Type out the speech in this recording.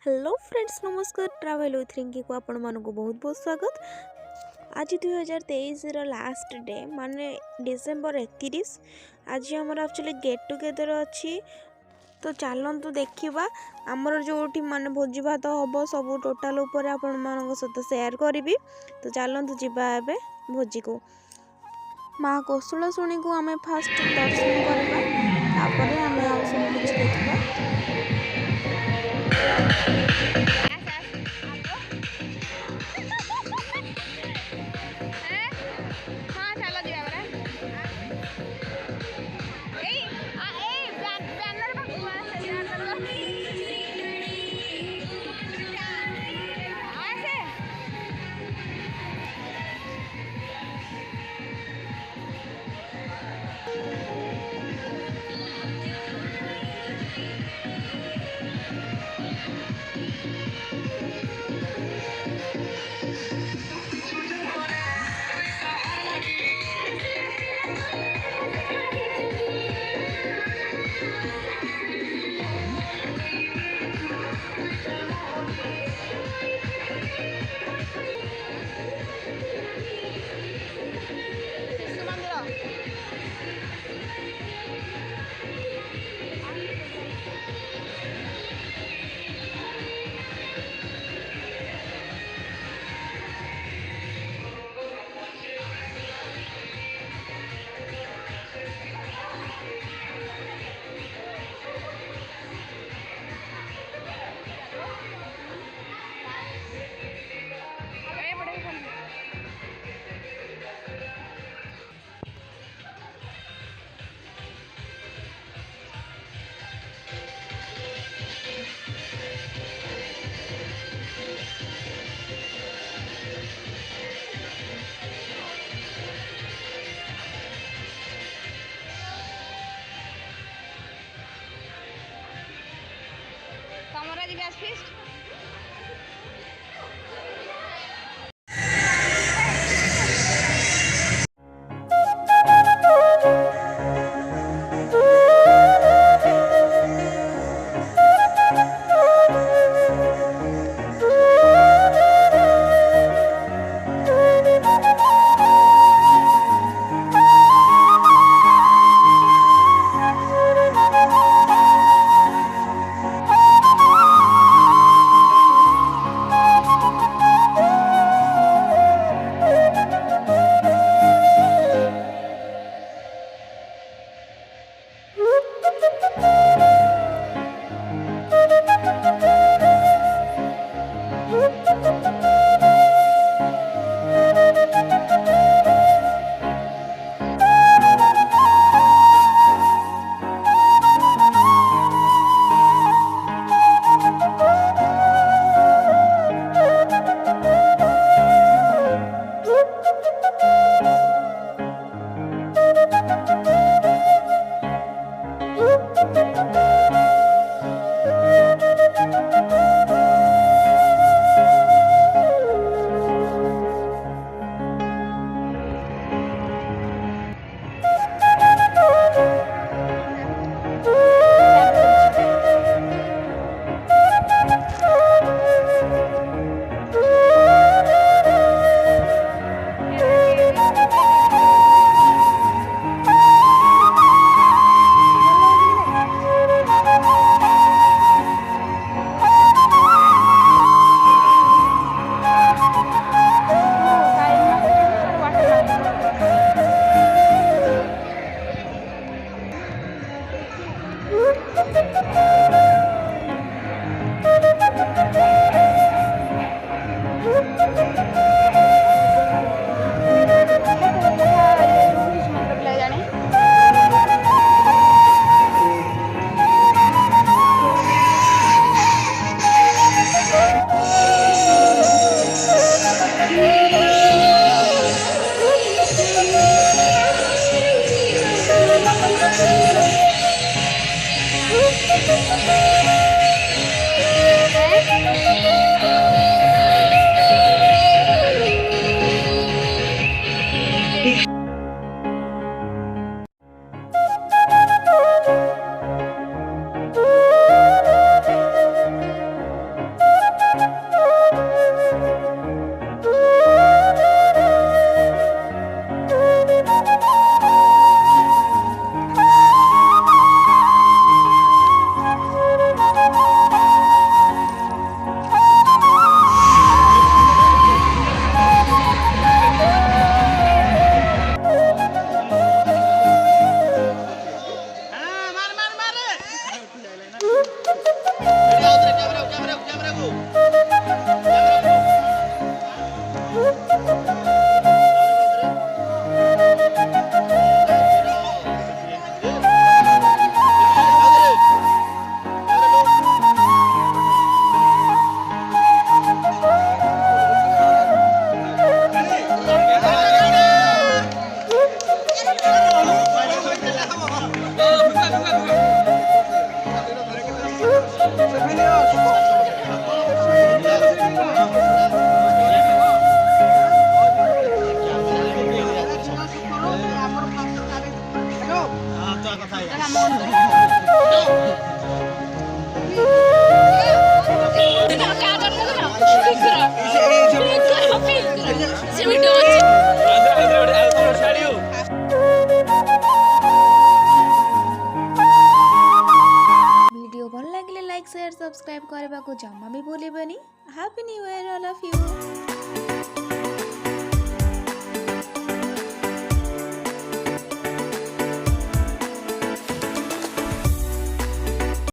Hello friends, नमस्कार। Travel with Rinki को आपण मानक बहुत बहुत स्वागत। आज 2023 लास्ट डे माने डिसेंबर 31। आज आमर एक्चुअली गेट टुगेदर अच्छी। तो चलतु देखा आमर जो माने भोजी भात हम सब टोटाल उपर आपण मान सहित सेयार करी। तो चलतु जीवा एबे भोजी को। माँ कौशल शुणी को आम फास्ट दर्शन करवा, तापर आम आ सब कुछ देखा। Kamera di gas feast. Video भल लगे लाइक शेयर सब्सक्राइब करने को जमा भी भूलें। Happy new year all of you.